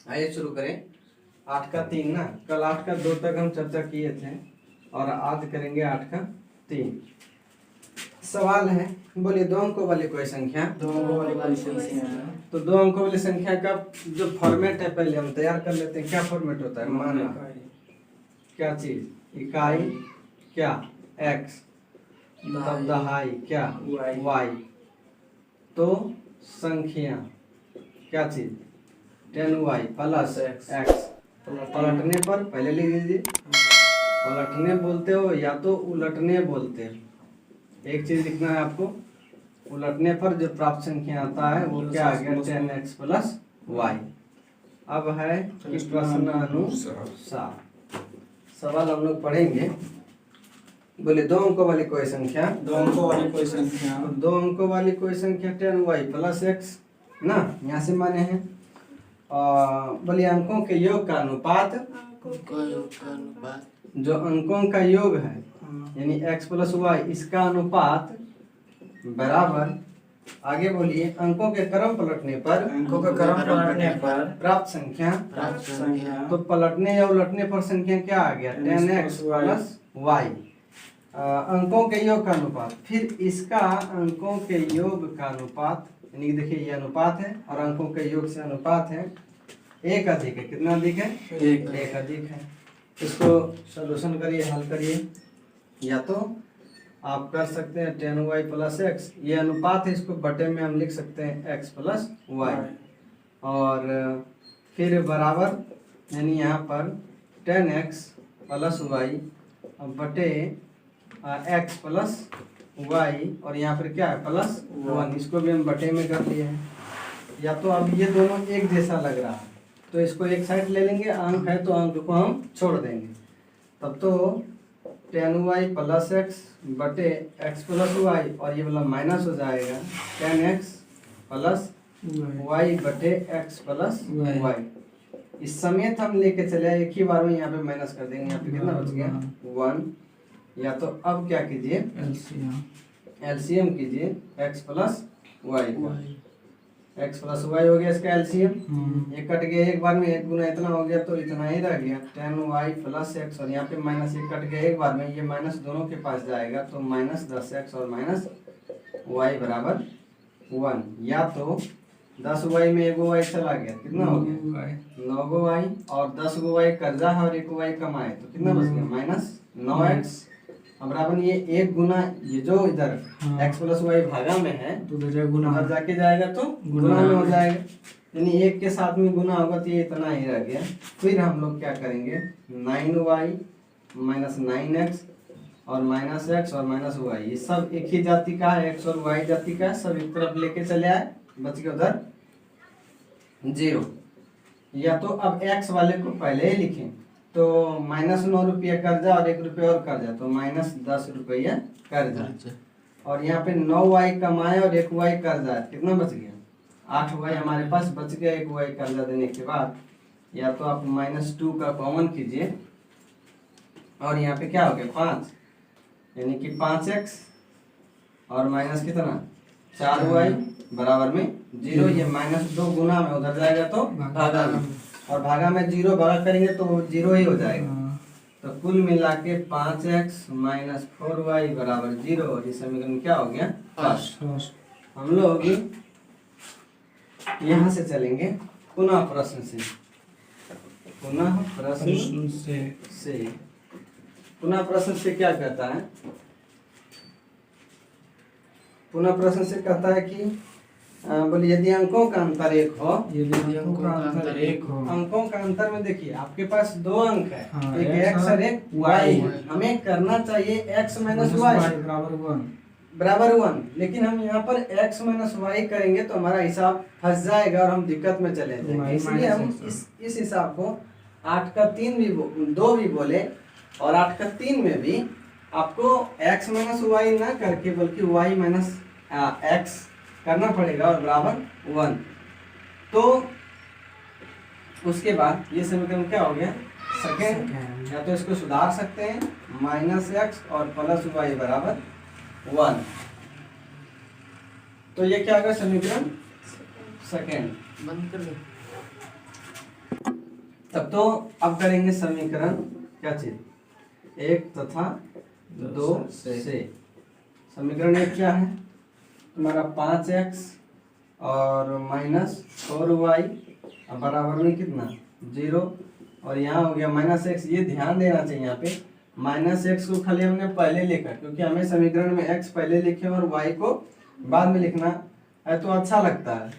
आइए शुरू करें। 8 का 3 ना, कल 8 का 2 तक हम चर्चा किए थे और आज करेंगे 8 का 3। सवाल है, बोलिए 2 अंकों वाली कोई संख्या। दो अंकों वाली कोई संख्या। तो 2 अंकों वाली संख्या का जो फॉर्मेट है पहले हम तैयार कर लेते हैं। क्या फॉर्मेट होता है? माना क्या चीज? इकाई क्या? x, तब दहाई क्या? y। तो संख्या क्या चीज? 10y plus x। पलटने पर पहले लिख दीजिए। पलटने बोलते हो या तो उलटने बोलते हो, एक चीज लिखना है आपको। उलटने पर जो प्राप्त संख्या आता है वो क्या आ गया? 10x plus y। अब है कि प्रश्नानुसार सवाल हम लोग पढ़ेंगे। बोले 2 अंकों वाली कोई संख्या। 2 अंकों वाली कोई संख्या। 2 अंकों वाली कोई संख्या 10y प्लस x ना, यहाँ से माने हैं। बोलिए अंकों के योग का अनुपात। जो अंकों का योग है यानी x प्लस y, इसका अनुपात बराबर। आगे बोलिए अंकों के क्रम पलटने पर। अंकों का क्रम पलटने पर प्राप्त संख्या। तो पलटने या उलटने पर संख्या क्या आ गया? 10x plus y। अंकों के योग का अनुपात, फिर इसका अंकों के योग का अनुपात, यानी देखिए ये अनुपात है और अंकों के योग से अनुपात है, एक अधिक है। कितना अधिक है? एक अधिक है। इसको सॉल्यूशन करिए, हल करिए। या तो आप कर सकते हैं 10y प्लस x, ये अनुपात है, इसको बटे में हम लिख सकते हैं x प्लस y। और फिर बराबर यानी यहाँ पर 10x प्लस y बटे x प्लस y, और यहाँ पर क्या है? प्लस 1। इसको भी हम बटे में कर लिए हैं। या तो अब ये दोनों एक जैसा लग रहा है तो इसको एक साइड ले लेंगे, अंक है तो अंक को हम छोड़ देंगे। तब तो 10y प्लस x बटे x प्लस y, और ये वाला माइनस हो जाएगा 10x प्लस y बटे x प्लस y। इस समेत हम लेके चले एक ही बार में यहाँ पे माइनस कर देंगे। यहाँ पे कितना बच गया? 1। या तो अब क्या कीजिए? एलसीएम कीजिए x प्लस y का। x प्लस y हो गया इसका एलसीएम। ये कट गया एक बार में, एक गुना इतना हो गया तो इतना ही रह गया 10y प्लस x, और यहाँ पे माइनस एक कट गया एक बार में, ये माइनस दोनों के पास जाएगा तो माइनस 10x और माइनस y बराबर 1। या तो 10y में 1 y चला गया, कितना हो गया? 9 y, और 10 y कर्जा है और 1 y कमाए तो कितना बच गया? Minus 9x। अब बराबर ये एक गुना, ये जो इधर x प्लस वाई भागा में है तो उधर जाके जाएगा तो गुना में हो जाएगा, यानी एक के साथ में गुना होगा तो ये इतना ही रह गया। फिर हम लोग क्या करेंगे? 9y माइनस 9x और माइनस x और माइनस y, ये सब एक ही जाति का है, x और y जाति का है, सब एक तरफ लेके चले आए, बच गया उधर 0। या तो अब x वाले को पहले ही लिखें तो माइनस 9 रुपया कर्जा और 1 रुपया और कर्जा, तो माइनस 10 रुपया कर्जा। और यहाँ पे 9y कमाए और 1y कर्जा, कितना बच गया? 8y हमारे पास बच गया 1y कर्जा देने के बाद। या तो आप -2 का कॉमन कीजिए और यहाँ पे क्या हो गया? 5, यानी कि 5x और माइनस कितना? 4y बराबर में 0। ये -2 गुना में उधर जाएगा तो भागा में, और भागा में 0 भागा करेंगे तो 0 ही हो जाएगा। तो कुल मिला के 5x माइनस 4y बराबर 0, और इस समीकरण क्या हो गया? फर्स्ट। हम लोग यहाँ से चलेंगे पुनः प्रश्न से। पुनः प्रश्न से क्या कहता है? पुनः प्रश्न से कहता है कि बोलिए यदि अंकों का अंतर एक हो, अंकों का अंतर में देखिए आपके पास 2 अंक है, एक x और एक y है। हमें करना चाहिए x माइनस y बराबर 1, लेकिन हम यहाँ पर x माइनस y करेंगे तो हमारा हिसाब फंस जाएगा और हम दिक्कत में चले जाएंगे। इसलिए हम इस हिसाब को 8 का 2 भी बोले और 8 का 3 में भी आपको x माइनस y ना करके बल्कि y माइनस x करना पड़ेगा और बराबर 1। तो उसके बाद ये समीकरण क्या हो गया? सेकेंड। या तो इसको सुधार सकते हैं -x और प्लस y बराबर 1। तो ये क्या होगा? समीकरण सेकेंड। बंद कर दो। तब तो अब करेंगे समीकरण क्या चीज 1 तथा 2 से। समीकरण 1 क्या है तुम्हारा 5x और -4y बराबर में कितना 0, और यहाँ हो गया -x। ये ध्यान देना चाहिए यहाँ पे -x को खाली हमने पहले लिखा क्योंकि हमें समीकरण में x पहले लिखे और y को बाद में लिखना है तो अच्छा लगता है।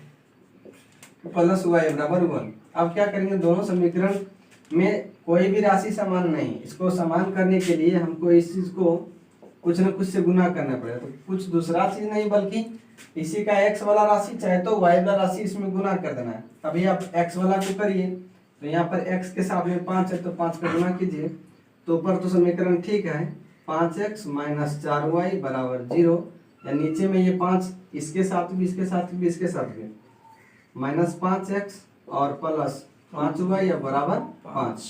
+y बराबर 1। अब क्या करेंगे दोनों समीकरण में कोई भी राशि समान नहीं, इसको समान करने के लिए हमको इस चीज को कुछ न कुछ से गुना करना पड़ेगा। तो कुछ दूसरा चीज नहीं बल्कि इसी का x वाला राशि चाहे तो y वाला राशि इसमें गुना कर देना है। अभी आप x वाला को करिए तो यहाँ पर x के साथ में 5 है तो 5 का गुना कीजिए तो ऊपर तो समीकरण ठीक है 5x - 4y बराबर 0, या नीचे में ये 5 इसके साथ भी इसके साथ भी इसके साथ भी -5x और +5y बराबर 5।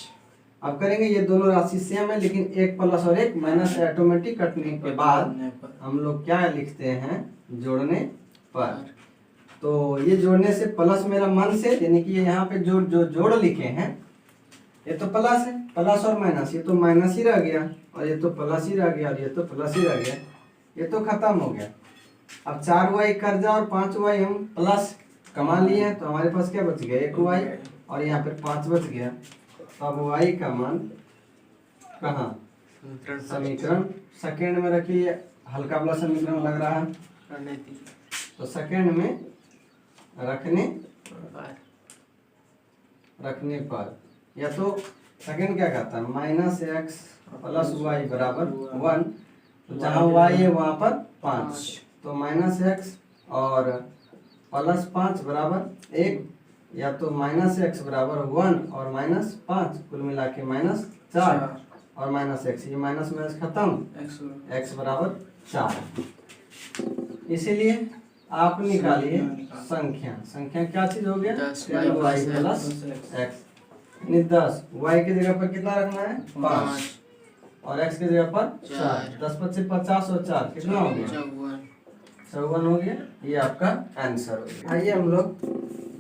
अब करेंगे ये दोनों राशि सेम है लेकिन एक प्लस और एक माइनस ऑटोमेटिक कटने के बाद हम लोग क्या लिखते हैं जोड़ने पर। तो ये जोड़ने से प्लस मेरा मन से यानी कि यहाँ पे जो जोड़ लिखे हैं ये तो प्लस है, प्लस और माइनस, ये तो माइनस ही रह गया और ये तो प्लस ही रह गया और ये तो प्लस ही रह गया, ये तो खत्म हो गया। अब 4y कर्जा और 5y हम प्लस कमा लिए हैं तो हमारे पास क्या बच गया 1y और यहाँ पे 5 बच गया। तो अब y का मान कहाँ समीकरण सेकेंड में रखिए, हल्का वाला समीकरण लग रहा है तो सेकेंड में रखने पर या तो सेकेंड क्या कहता है -x + y बराबर 1, तो जहाँ y है वहाँ पर 5 तो -x और +5 बराबर 1, या तो -x बराबर 1 और -5 कुल मिला के -4 और -x, ये माइनस माइनस खत्म x बराबर 4। इसीलिए आप निकालिए संख्या क्या चीज हो गया 10y + x, यानी 10 y की जगह पर कितना रखना है 5 और x की जगह पर 4, 10 × 5 = 50 और 4 कितना हो गया 54 हो गया। ये आपका आंसर हो गया। आइए हम लोग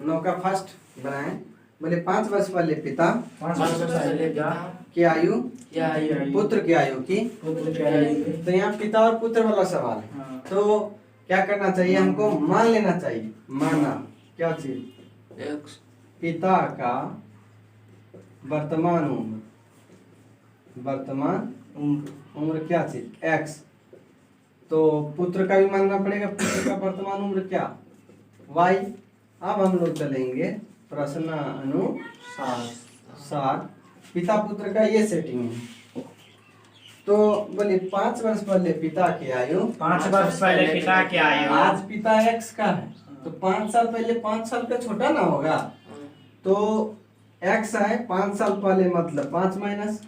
9 का फर्स्ट बनाएं। बोले 5 वर्ष पहले पिता की आयु पुत्र की आयु की, तो यहाँ पिता और पुत्र वाला सवाल है तो क्या करना चाहिए हमको मान लेना चाहिए। माना क्या चीज पिता का वर्तमान उम्र क्या चीज x, तो पुत्र का भी मानना पड़ेगा, पुत्र का वर्तमान उम्र क्या y। अब हम लोग चलेंगे प्रश्नानुसार पिता पुत्र का ये सेटिंग है। तो बोले 5 वर्ष पहले पिता की आयु, 5 वर्ष पहले पिता की आयु, आज पिता x का है तो 5 साल पहले 5 साल का छोटा ना होगा, तो x है 5 साल पहले मतलब 5 माइनस,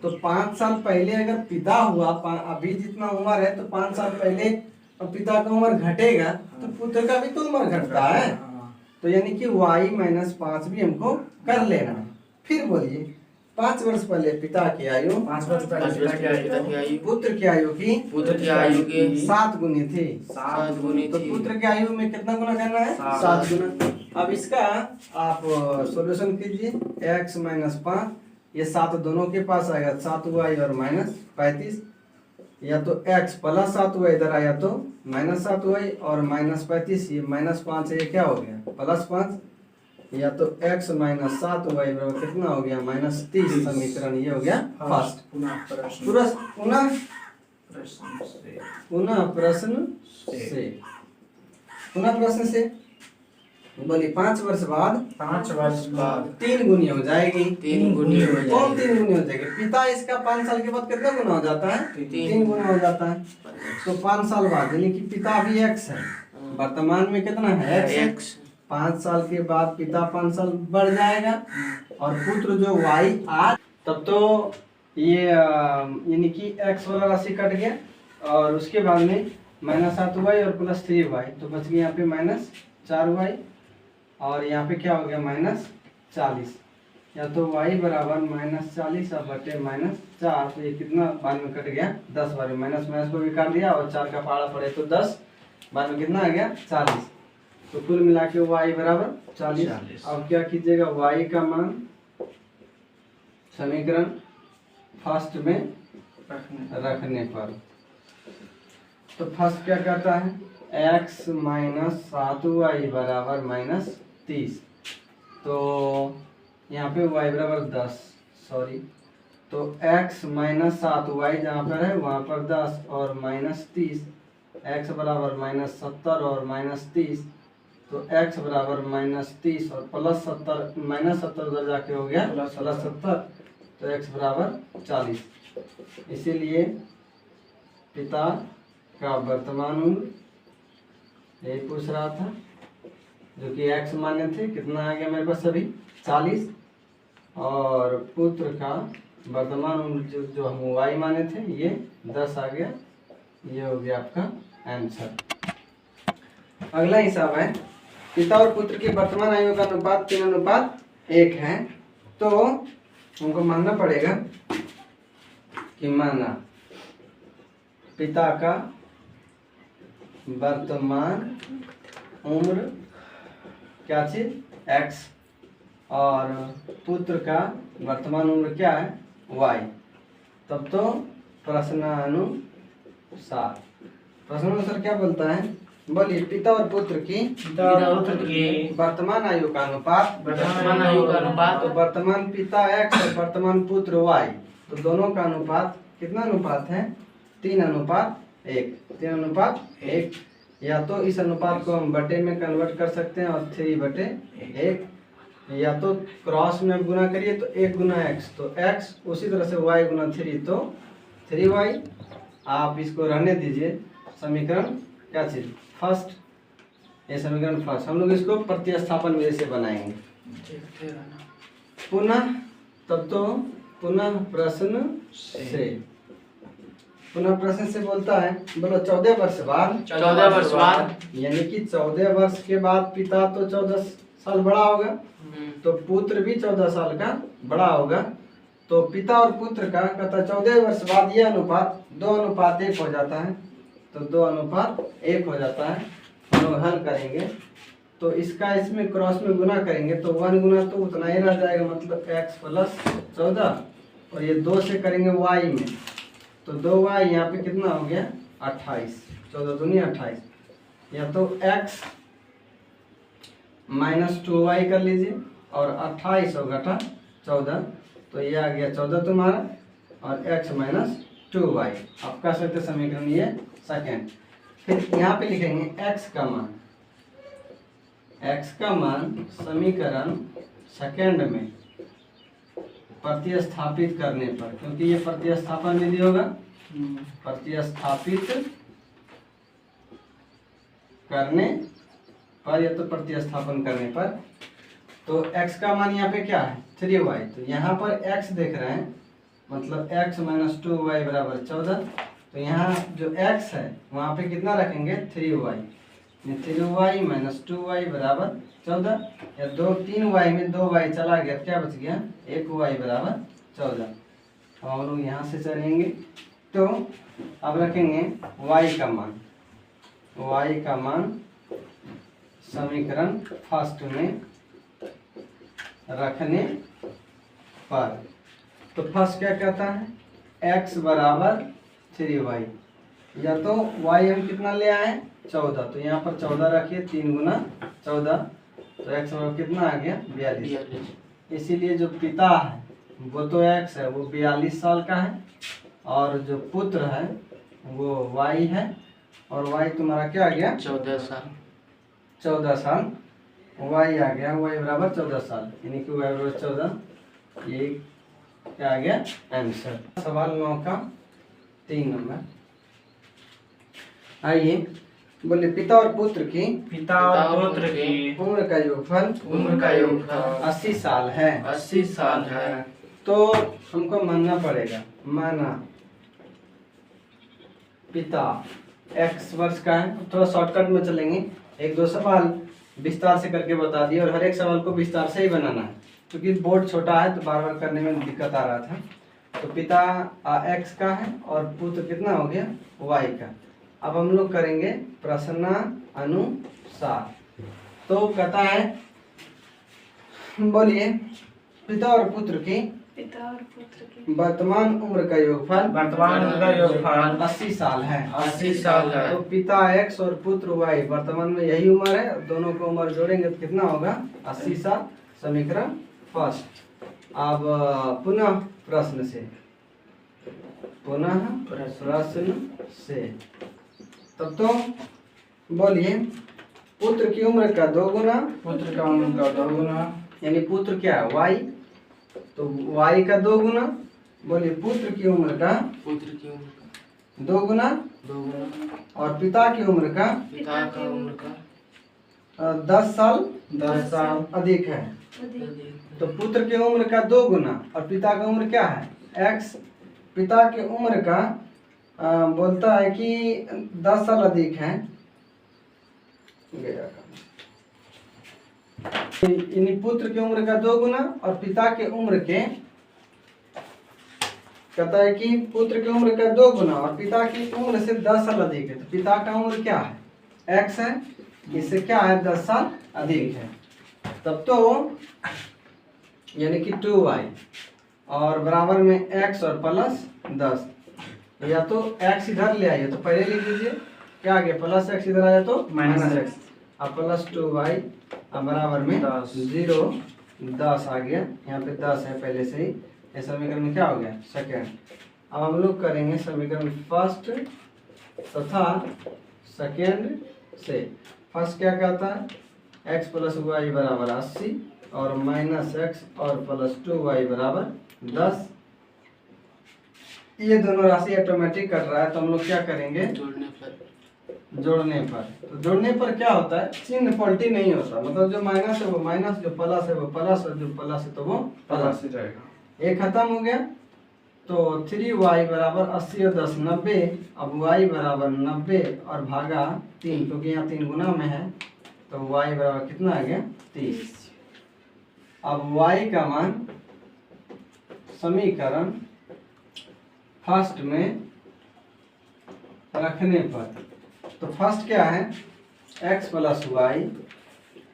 तो 5 साल पहले अगर पिता हुआ अभी जितना उम्र है तो 5 साल पहले पिता का उम्र घटेगा तो पुत्र का भी तो उम्र घटता है, तो यानी कि y - 5 भी हमको कर लेना है। फिर बोलिए 5 वर्ष पहले पिता की आयु, 5 वर्ष पहले पिता की आयु, पुत्र की आयु की 7 गुनी थी, 7 गुनी तो पुत्र की आयु में कितना गुना करना है 7 गुना। अब इसका आप सॉल्यूशन कीजिए x - 5, ये 7 दोनों के पास आएगा 7y और -35, या तो x + 7y इधर आया तो -7y और -35, ये -5 है ये क्या हो गया +5, या तो x - 7y बराबर कितना हो गया -30। समीकरण ये हो गया फर्स्ट। पुनः प्रश्न से बोली 5 वर्ष बाद 3 गुनी हो जाएगी, 3 गुनी हो जाएगी। कौन 3 गुनी हो जाएगी पिता इसका 5 साल के बाद कितना गुना हो जाता है 3 गुना हो जाता है, तो 5 साल बाद यानी कि पिता अभी x है, वर्तमान में कितना है x, 5 साल के बाद पिता 5 साल बढ़ जाएगा और पुत्र जो y आज, तब तो ये यानी कि x वाला राशि कट गया और उसके बाद में -7y और +3y, तो बच गया यहाँ पे -4y और यहाँ पे क्या हो गया -40, या तो y बराबर -40 और बटे -4, तो ये कितना बाद में कट गया 10 बार में माइनस माइनस को भी काट दिया और 4 का पहाड़ा पड़े तो 10 बाद में कितना आ गया 40, तो कुल मिला के y बराबर 40। अब क्या कीजिएगा y का मान समीकरण फर्स्ट में रखने पर। तो फर्स्ट क्या कहता है, x माइनस 7y बराबर माइनस 30। तो यहाँ पे y बराबर 10, सॉरी, तो x माइनस 7y जहाँ पर है वहाँ पर 10 और माइनस 30, x बराबर माइनस 70 और माइनस 30, तो x बराबर माइनस 30 और प्लस 70, माइनस 70 उधर जाके हो गया प्लस 70, तो x बराबर 40। इसीलिए पिता का वर्तमान उम्र यही पूछ रहा था, जो कि x माने थे, कितना आ गया मेरे पास अभी 40, और पुत्र का वर्तमान उम्र जो हम y माने थे ये 10 आ गया। ये हो गया आपका आंसर। अगला हिसाब है, पिता और पुत्र के वर्तमान आयु का अनुपात 3:1 है। तो हमको मानना पड़ेगा कि माना पिता का वर्तमान उम्र क्या चीज x और पुत्र का वर्तमान उम्र क्या है y, तब तो प्रश्नानुसार क्या बोलता है, बोलिए, पिता और पुत्र की वर्तमान आयु का अनुपात, तो वर्तमान पिता x और वर्तमान पुत्र y, तो दोनों का अनुपात कितना अनुपात है 3:1, 3:1। या तो इस अनुपात को हम बटे में कन्वर्ट कर सकते हैं और 3/1, या तो क्रॉस में गुना करिए तो 1 गुना x, तो x उसी तरह से y गुना 3, तो 3y। आप इसको रहने दीजिए, समीकरण क्या चीज फर्स्ट, ये समीकरण फर्स्ट। हम लोग इसको प्रतिस्थापन विधि से बनाएंगे पुनः, तब तो पुनः प्रश्न से बोलता है, बोलो 14 वर्ष बाद, यानी कि 14 वर्ष के बाद पिता तो 14 साल बड़ा होगा, तो पुत्र भी 14 साल का बड़ा होगा। तो पिता और पुत्र का कहता 14 वर्ष बाद ये अनुपात 2:1 हो जाता है, तो 2:1 हो जाता है। हम लोग हल करेंगे तो इसका इसमें क्रॉस में गुना करेंगे तो 1 गुना तो उतना ही रह जाएगा, मतलब x प्लस 14, और ये 2 से करेंगे y में, तो 2y यहाँ पे कितना हो गया 28, 14 दूनी 28, या तो x माइनस 2y कर लीजिए और 28 और घटा 14, तो ये आ गया 14 तुम्हारा, और x माइनस 2y। आप कह सकते समीकरण ये सेकेंड। फिर यहाँ पे लिखेंगे x का मान समीकरण सेकेंड में प्रतिस्थापित करने पर, क्योंकि ये प्रतिस्थापन विधि होगा, प्रतिस्थापित करने पर या तो प्रतिस्थापन करने पर, तो x का मान यहाँ पे क्या है 3y, तो यहाँ पर x देख रहे हैं, मतलब x माइनस 2y बराबर 14, तो यहाँ जो x है वहाँ पे कितना रखेंगे 3y, 3y माइनस 2y बराबर 14, या 3y में 2y चला गया, क्या बच गया 1y बराबर 14। अब हम लोग यहाँ से चलेंगे, तो अब रखेंगे y का मान समीकरण फर्स्ट में रखने पर। तो फर्स्ट क्या कहता है x बराबर 3y, या तो y हम कितना ले आए 14, तो यहाँ पर 14 रखिए, 3 गुना 14, तो x बराबर कितना आ गया 42। इसीलिए जो पिता है वो तो x है, वो 42 साल का है, और जो पुत्र है वो y है, और y तुम्हारा क्या आ गया 14 साल, y आ गया, y बराबर 14 साल, यानी कि y बराबर 14। ये क्या आ गया आंसर। सवाल 9 का 3 नंबर। आइए, बोले पिता और पुत्र की उम्र का योगफल 80 साल है। तो हमको मानना पड़ेगा, माना पिता x वर्ष का है। थोड़ा शॉर्टकट में चलेंगे, 1-2 सवाल विस्तार से करके बता दिए, और हर एक सवाल को विस्तार से ही बनाना है, क्योंकि बोर्ड छोटा है तो बार बार करने में दिक्कत आ रहा था। तो पिता x का है और पुत्र कितना हो गया y का। अब हम लोग करेंगे प्रश्नानुसार। तो कहता है, बोलिए, पिता और पुत्र की पिता और पुत्र की वर्तमान उम्र का योगफल वर्तमान का योगफल 80 साल है। 80 साल है। तो पिता x और पुत्र y वर्तमान में यही उम्र है, दोनों को उम्र जोड़ेंगे तो कितना होगा 80 साल। समीकरण फर्स्ट। अब पुनः प्रश्न से तब तो बोलिए पुत्र की उम्र का 2 गुना, पुत्र का उम्र का 2 गुना, यानी पुत्र क्या है y, तो y का 2 गुना। बोलिए पुत्र की उम्र का पुत्र की उम्र का 2 गुना 2 गुना, और पिता की उम्र का पिता का उम्र का 10 साल 10 साल अधिक है। अधिक। तो पुत्र की उम्र का 2 गुना और पिता का उम्र क्या है x। पिता की उम्र का बोलता है कि 10 साल अधिक है। यानी पुत्र की उम्र का 2 गुना और पिता के उम्र के, कहता है कि पुत्र की उम्र का 2 गुना और पिता की उम्र से 10 साल अधिक है। तो पिता का उम्र क्या है x है, इससे क्या है 10 साल अधिक है। तब तो यानी कि 2y और बराबर में x और प्लस 10, या तो x इधर ले आइए तो पहले लिख लीजिए क्या आ गया, प्लस x इधर आया तो माइनस x, अब प्लस 2y बराबर में 0 10 आ गया। यहाँ पे 10 है पहले से ही। ये समीकरण में क्या हो गया सेकेंड। अब हम लोग करेंगे समीकरण फर्स्ट तथा सेकेंड से। फर्स्ट क्या कहता है x प्लस वाई बराबर 80 और माइनस x और प्लस 2y बराबर 10। ये दोनों राशि ऑटोमेटिक कर रहा है, तो हम लोग क्या करेंगे जोड़ने पर। तो जोड़ने पर क्या होता है चिन्ह पलटी नहीं होता, मतलब जो माइनस है वो माइनस, जो प्लस है वो प्लस और जो प्लस है तो वो प्लस हो जाएगा। ये खत्म हो गया। तो 3y बराबर 80 और 10 90। अब y बराबर 90 और भागा 3, क्योंकि यहाँ 3 गुना में है तो y बराबर कितना आ गया 30। अब y का मान समीकरण फर्स्ट में रखने पर, तो फर्स्ट क्या है x प्लस वाई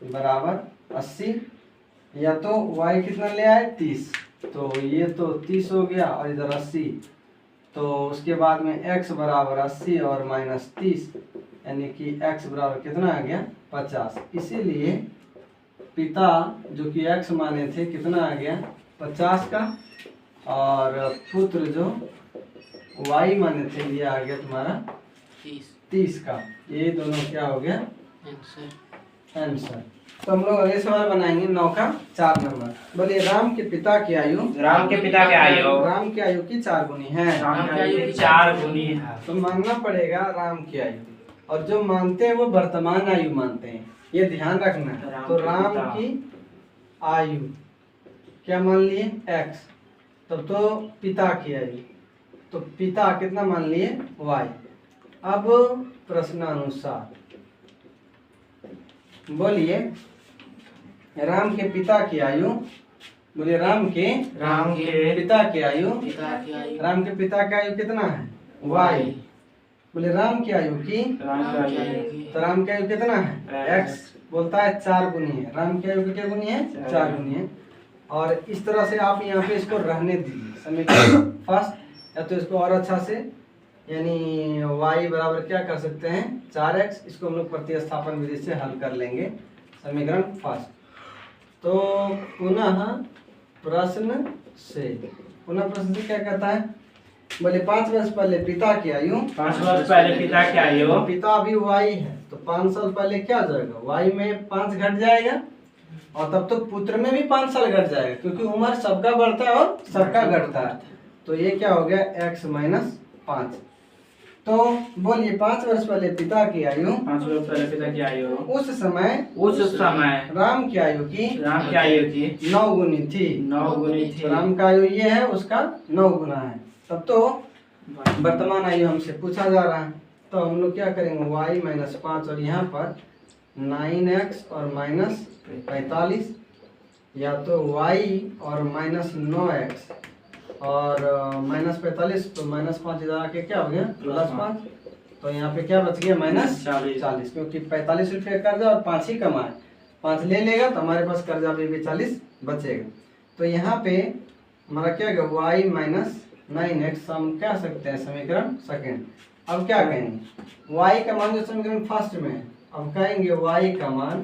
बराबर 80, या तो y कितना ले आए 30, तो ये तो 30 हो गया और इधर 80, तो उसके बाद में x बराबर 80 और माइनस 30, यानी कि x बराबर कितना आ गया 50। इसीलिए पिता जो कि x माने थे कितना आ गया 50 का, और पुत्र जो y माने थे ये आ गया तुम्हारा 30 का। ये दोनों क्या हो गया आंसर। तो हम लोग अगले सवाल बनाएंगे 9 का 4 नंबर। बोलिए राम के पिता की आयु, राम के पिता की आयु, राम की आयु की 4 गुनी है। राम की आयु की 4 गुनी है। तो मानना पड़ेगा राम की आयु, और जो मानते हैं वो वर्तमान आयु मानते हैं, ये ध्यान रखना है। तो राम की आयु क्या मान लिए x, तब तो पिता की आयु, तो पिता कितना मान लिए y। अब प्रश्नानुसार बोलिए राम के पिता की आयु, बोलिए राम के पिता की आयु, राम के पिता की आयु कितना है y। बोले राम की आयु की, तो राम की आयु कितना है x, बोलता है 4 गुनी है। राम की आयु की क्या गुनी है 4 गुनी है। और इस तरह से आप यहाँ पे इसको रहने दीजिए समीकरण फर्स्ट, या तो इसको और अच्छा से, यानी y बराबर क्या कर सकते हैं 4x, इसको हम लोग प्रतिस्थापन विधि से हल कर लेंगे समीकरण फर्स्ट। तो पुनः प्रश्न से क्या कहता है, बोले 5 वर्ष पहले पिता की आयु, 5 वर्ष पहले पिता की आयु, पिता अभी y है तो 5 साल पहले क्या हो जाएगा y में 5 घट जाएगा, और तब तो पुत्र में भी 5 साल घट जाएगा, क्योंकि उम्र सबका बढ़ता है और सबका घटता है। तो ये क्या हो गया x माइनस 5। तो बोलिए 5 वर्ष पहले पिता की आयु, 5 वर्ष पहले पिता की आयु, उस समय राम की आयु की 9 गुनी थी। 9 गुनी थी। तो राम का आयु ये है, उसका 9 गुना है। तब तो वर्तमान आयु हमसे पूछा जा रहा है, तो हम लोग क्या करेंगे y माइनस 5 और यहाँ पर 9x और माइनस 45, या तो y और माइनस 9x और माइनस 45, तो माइनस 5 इधर आके क्या हो गया प्लस 5, तो यहाँ पे क्या बच गया माइनस 40, क्योंकि 45 रुपये कर्जा और 5 ही कमा है, 5 ले लेगा तो हमारे पास कर्जा भी 40 बचेगा। तो यहाँ पे हमारा क्या है वाई माइनस 9x हम कह सकते हैं समीकरण सेकेंड। अब क्या कहेंगे y का मान जो समीकरण फर्स्ट में है, अब कहेंगे y का मान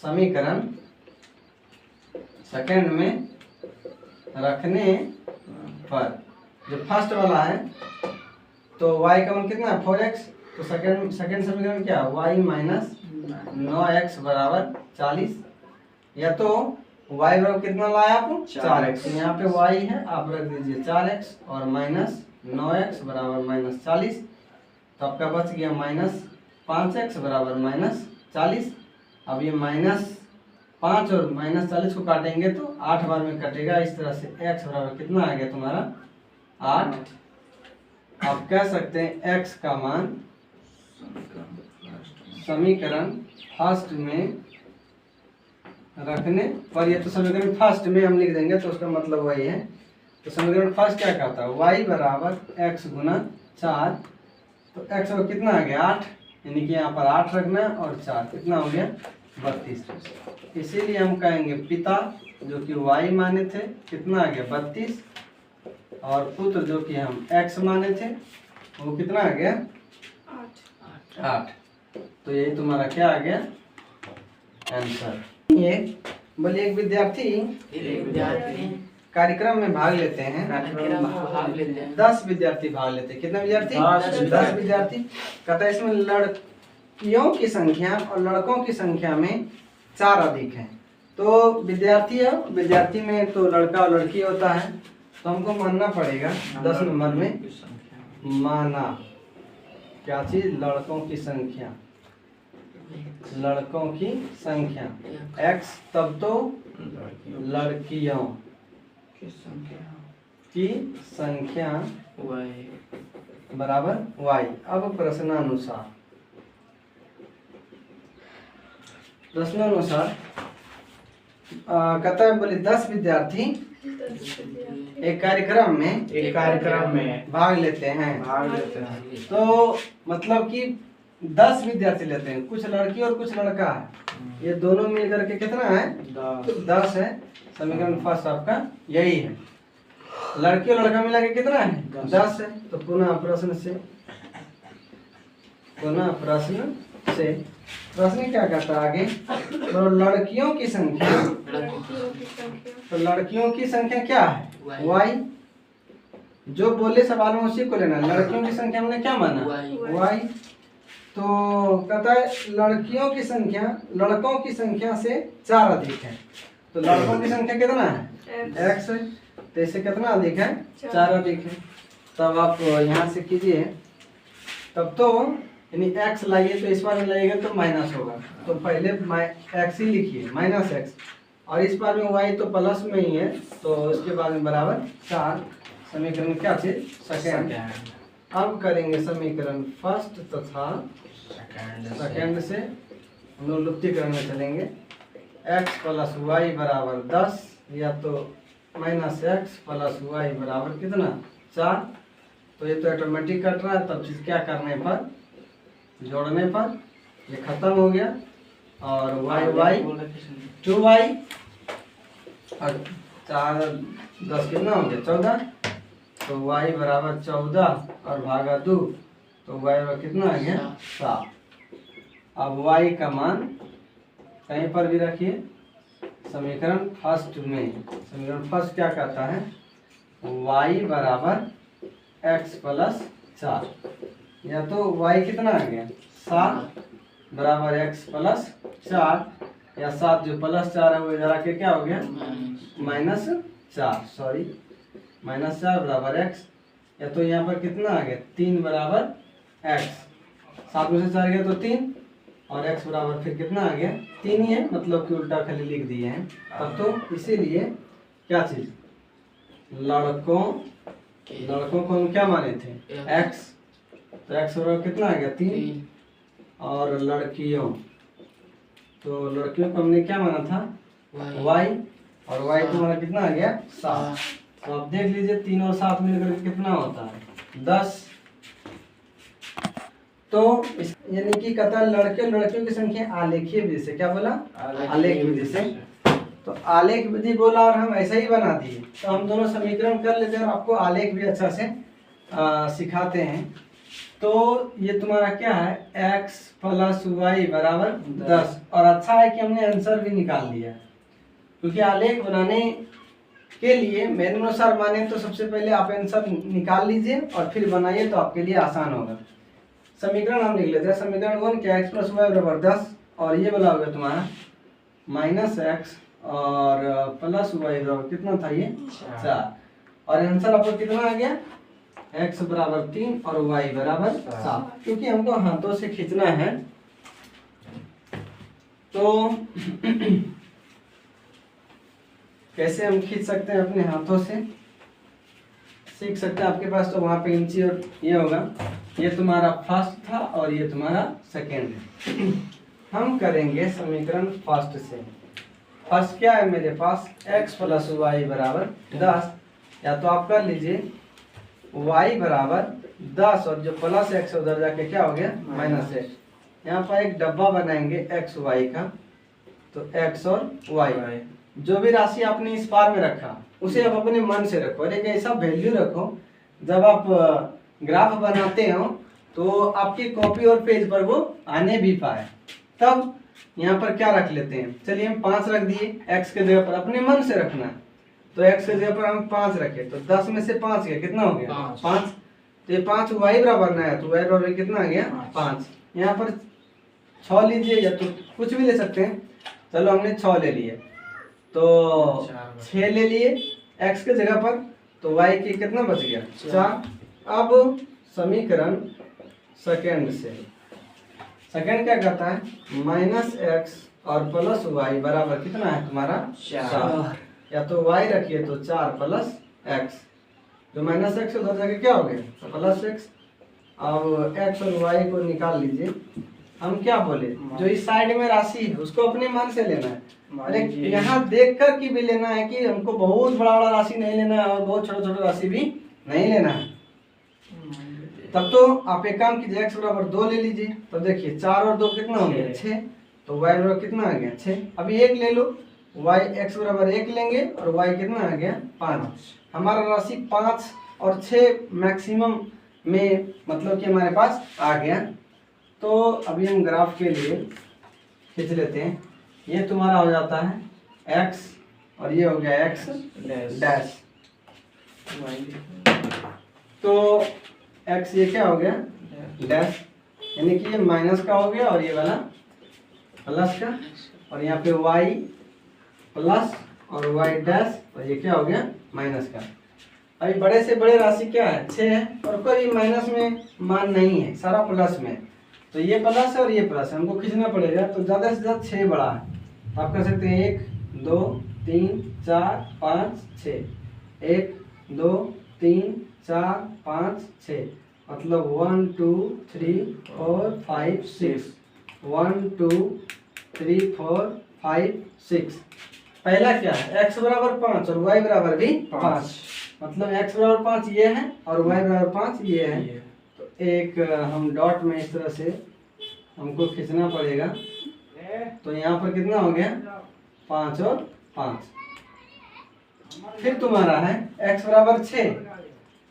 समीकरण सेकेंड में रखने पर जो फर्स्ट वाला है तो y का मान कितना है 4x, तो सेकेंड समीकरण क्या है y माइनस 9x बराबर 40, या तो y बराबर कितना लाया आप 4x, यहाँ पे y है आप रख दीजिए 4x और माइनस 9x बराबर माइनस 40, तो आपका बच गया माइनस 5x बराबर माइनस 40। अब ये माइनस 5 और माइनस 40 को काटेंगे तो 8 बार में कटेगा, इस तरह से x बराबर कितना आ गया तुम्हारा 8। आप कह सकते हैं x का मान समीकरण फर्स्ट में रखने पर, ये तो समीकरण फर्स्ट में हम लिख देंगे तो उसका मतलब वही है। तो समीकरण फर्स्ट क्या कहता है y बराबर x गुना 4, तो x और कितना आ गया 8, यानी कि यहाँ पर 8 रखना और 4 कितना हो गया 32। इसीलिए हम कहेंगे पिता जो कि y माने थे कितना आ गया 32, और पुत्र जो कि हम x माने थे वो कितना आ गया 8। तो यही तुम्हारा क्या आ गया आंसर। ये बोलिए एक विद्यार्थी कार्यक्रम में भाग लेते हैं, 10 विद्यार्थी भाग लेते हैं। कितने विद्यार्थी 10 विद्यार्थी। कहता है इसमें लड़कियों की संख्या और लड़कों की संख्या में 4 अधिक है। तो विद्यार्थी में तो लड़का और लड़की होता है, तो हमको मानना पड़ेगा 10 नंबर में माना क्या चीज लड़कों की संख्या x, तब तो लड़कियों की संख्या बराबर y। अब प्रश्नानुसार कहता है बोले 10 विद्यार्थी एक कार्यक्रम में भाग लेते हैं, तो मतलब कि 10 विद्यार्थी लेते हैं, कुछ लड़की और कुछ लड़का है, ये दोनों मिलकर के कितना है 10 है। समीकरण फर्स्ट आपका यही है, लड़की और लड़का मिला के कितना है 10 है। तो पुनः प्रश्न क्या कहता है आगे, तो लड़कियों की संख्या, तो लड़कियों की संख्या क्या है y, जो बोले सवाल में उसी को लेना। लड़कियों की संख्या हमने क्या माना y, तो कहता है लड़कियों की संख्या लड़कों की संख्या से 4 अधिक है, तो लड़कों की संख्या कितना है x है, तो इससे कितना अधिक है 4 अधिक है। तब आप यहाँ से कीजिए, तब तो यानी x लाइए तो इस बार में लाइएगा तो माइनस होगा, तो पहले x ही लिखिए माइनस x, और इस बार में y तो प्लस में ही है, तो इसके बाद में बराबर 4। समीकरण क्या थे सेकेंड। अब करेंगे समीकरण फर्स्ट तथा सेकेंड से हम लोग लुप्तीकरण में चलेंगे। x प्लस वाई बराबर 10, या तो माइनस x प्लस वाई बराबर कितना 4। तो ये तो ऑटोमेटिक कट रहा है, तब चीज क्या करने पर जोड़ने पर ये खत्म हो गया, और y 2y और 4 10 कितना हो गया 14, तो y बराबर 14 और भागा 2, तो y बराबर कितना आ गया 7। अब y का मान कहीं पर भी रखिए, समीकरण फर्स्ट में, समीकरण फर्स्ट क्या कहता है y बराबर x प्लस 4, या तो y कितना आ गया 7 बराबर x प्लस 4, या 7 जो प्लस 4 है वो इधर आके क्या हो गया माइनस 4, माइनस 4 बराबर x, या तो यहाँ पर कितना आ गया 3 बराबर x, 7 में से 4 गया तो 3, और x बराबर फिर कितना आ गया 3 ही है, मतलब कि उल्टा खाली लिख दिए हैं। तब तो इसीलिए क्या चीज लड़कों को हम क्या माने थे x, तो x बराबर कितना आ गया 3, और लड़कियों को हमने क्या माना था y, और y को हमारा कितना आ गया 7। तो आप देख लीजिए 3 और 7 मिलकर के कितना होता है 10। तो यानी कि कहता है लड़के और लड़कियों की संख्या आलेखीय विधि से, क्या बोला आलेख विधि से तो आलेख विधि बोला और हम ऐसे ही बना दिए, तो हम दोनों समीकरण कर लेते हैं और आपको आलेख भी अच्छा से सिखाते हैं। तो ये तुम्हारा क्या है, x प्लस वाई बराबर 10, और अच्छा है कि हमने आंसर भी निकाल लिया है, क्योंकि आलेख बनाने के लिए मेरे अनुसार माने तो सबसे पहले आप आंसर निकाल लीजिए और फिर बनाइए, तो आपके लिए आसान होगा। समीकरण हम लिख लेते हैं। समीकरण 1 क्या, x प्लस वाई बराबर 10, और ये वाला होगा तुम्हारा माइनस एक्स और प्लस वाई बराबर कितना था ये 4, और आंसर आपको कितना आ गया, x बराबर 3 और y बराबर 7, क्योंकि हमको हाथों से खींचना है। तो कैसे हम खींच सकते हैं अपने हाथों से, सीख सकते हैं। आपके पास तो वहाँ पे इंची और ये होगा, ये तुम्हारा फर्स्ट था और ये तुम्हारा सेकेंड है। हम करेंगे समीकरण फर्स्ट से। फर्स्ट क्या है मेरे पास, x प्लस वाई बराबर 10, या तो आप कर लीजिए y बराबर 10 और जो प्लस x उधर जाके क्या हो गया माइनस x। यहाँ पर एक डब्बा बनाएंगे x y का, तो x और y, जो भी राशि आपने इस पार में रखा उसे आप अपने मन से रखो, और एक ऐसा वैल्यू रखो जब आप ग्राफ बनाते हो तो आपकी कॉपी और पेज पर वो आने भी पाए। तब यहाँ पर क्या रख लेते हैं, चलिए हम 5 रख दिए, x के जगह पर अपने मन से रखना है, तो x के जगह पर हम 5 रखे, तो 10 में से 5 गया, कितना हो गया 5। तो ये 5 y बराबर ना है, तो y बराबर कितना आ गया 5। यहाँ पर 6 लीजिए, या तो कुछ भी ले सकते हैं, चलो हमने 6 ले लिए, तो 6 ले लिए x के जगह पर, तो y के कितना बच गया 4। अब समीकरण सेकेंड से, सेकेंड क्या कहता है, माइनस एक्स और प्लस वाई बराबर कितना है तुम्हारा 4, या तो y रखिए तो 4 प्लस एक्स, जो माइनस एक्स उधर जाके क्या हो गया प्लस एक्स। अब x और y को निकाल लीजिए। हम क्या बोले, जो इस साइड में राशि है उसको अपने मन से लेना है, अरे यहाँ देख कर की भी लेना है कि हमको बहुत बड़ा बड़ा राशि नहीं लेना है और बहुत छोटा छोटा राशि भी नहीं लेना है। तब तो आप एक काम कीजिए, x बराबर 2 ले लीजिए, तो देखिए 4 और 2 कितना हो गया 6, तो y बराबर कितना आ गया 6। अभी 1 ले लो, y x बराबर 1 लेंगे और y कितना आ गया 5। हमारा राशि 5 और 6 मैक्सिमम में मतलब कि हमारे पास आ गया। तो अभी हम ग्राफ के लिए खींच लेते हैं। ये तुम्हारा हो जाता है x और ये हो गया x डैश, तो x ये क्या हो गया डैश, यानी कि ये माइनस का हो गया और ये वाला प्लस का, और यहाँ पे y प्लस और y डैश, और ये क्या हो गया माइनस का। अभी बड़े से बड़े राशि क्या है 6 है, और कोई माइनस में मान नहीं है, सारा प्लस में, तो ये प्लस है और ये प्लस है, हमको खींचना पड़ेगा, तो ज़्यादा से ज़्यादा 6 बड़ा है, तो आप कर सकते हैं 1 2 3 4 5 6, 1 2 3 4 5 6, मतलब 1 2 3 4 5 6, 1 2 3 4 5 6। पहला क्या है x बराबर 5 और y बराबर भी 5, मतलब x बराबर 5 ये है और y बराबर 5 ये है, तो एक हम डॉट में इस तरह से हमको खींचना पड़ेगा, तो यहाँ पर कितना हो गया 5 और 5। फिर तुम्हारा है x बराबर 6,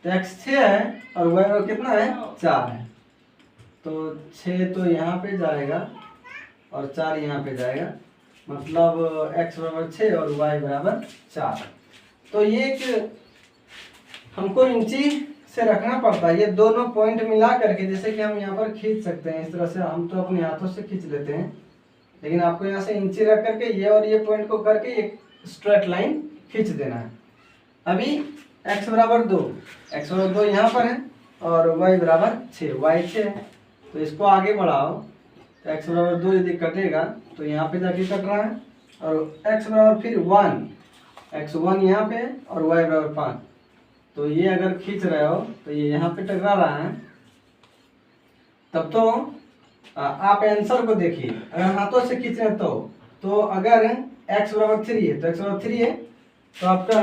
तो x 6 है और y बराबर कितना है 4 है, तो 6 तो यहाँ पे जाएगा और 4 यहाँ पे जाएगा, मतलब x बराबर 6 और y बराबर 4। तो ये एक हमको इंची से रखना पड़ता है, ये दोनों पॉइंट मिला करके, जैसे कि हम यहाँ पर खींच सकते हैं इस तरह से, हम तो अपने हाथों से खींच लेते हैं, लेकिन आपको यहाँ से इंची रख करके ये और ये पॉइंट को करके एक स्ट्रेट लाइन खींच देना है। अभी x बराबर 2, x बराबर 2 यहाँ पर है और y बराबर 6, y 6 है, तो इसको आगे बढ़ाओ, तो x बराबर 2 यदि कटेगा तो यहाँ पे जाके कट रहा है, और x बराबर फिर 1, x 1 यहाँ पे और y बराबर 5, तो ये अगर खींच रहे हो तो ये यहाँ पे टकरा रहा है। तब तो आप आंसर को देखिए, अगर हाथों से खींच रहे तो अगर x बराबर 3 है तो x बराबर 3 है, तो आपका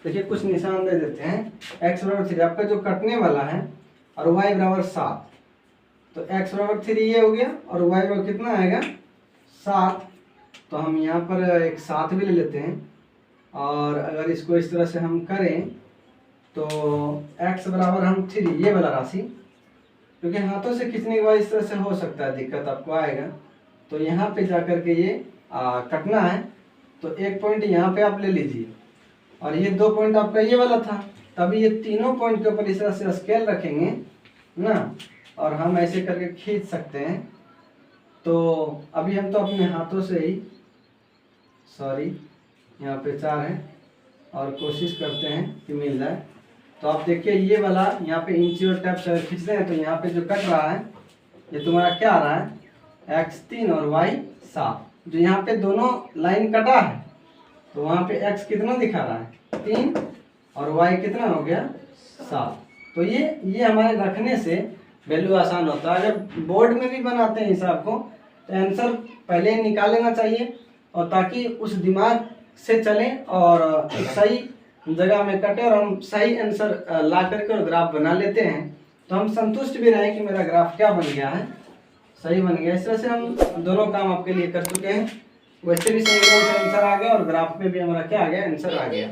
देखिए कुछ निशान दे देते हैं, x बराबर 3 आपका जो कटने वाला है, और y बराबर 7, तो x बराबर 3 ये हो गया और y बराबर कितना आएगा 7, तो हम यहाँ पर एक 7 भी ले लेते हैं। और अगर इसको इस तरह से हम करें तो x बराबर हम 3, ये वाला राशि, क्योंकि हाथों से खींचने के बाद इस तरह से हो सकता है दिक्कत आपको आएगा। तो यहाँ पे जाकर के ये कटना है, तो एक पॉइंट यहाँ पे आप ले लीजिए और ये 2 पॉइंट आपका ये वाला था, तभी ये तीनों पॉइंट के ऊपर इस तरह से स्केल रखेंगे ना, और हम ऐसे करके खींच सकते हैं। तो अभी हम तो अपने हाथों से ही, सॉरी यहाँ पे 4 है, और कोशिश करते हैं कि मिल जाए। तो आप देखिए ये वाला यहाँ पे इंची और टैप से खींचते हैं तो यहाँ पे जो कट रहा है ये तुम्हारा क्या आ रहा है, x 3 और y 7। जो यहाँ पे दोनों लाइन कटा है तो वहाँ पे x कितना दिखा रहा है 3 और y कितना हो गया 7। तो ये हमारे रखने से वैल्यू आसान होता है। जब बोर्ड में भी बनाते हैं हिसाब को तो आंसर पहले निकाल लेना चाहिए, और ताकि उस दिमाग से चले और सही जगह में कटे और हम सही आंसर ला करके और ग्राफ बना लेते हैं, तो हम संतुष्ट भी रहें कि मेरा ग्राफ क्या बन गया है, सही बन गया। इस तरह से हम दोनों काम आपके लिए कर चुके हैं। वैसे भी सही आंसर आ गया और ग्राफ में भी हमारा क्या आ गया, आंसर आ गया।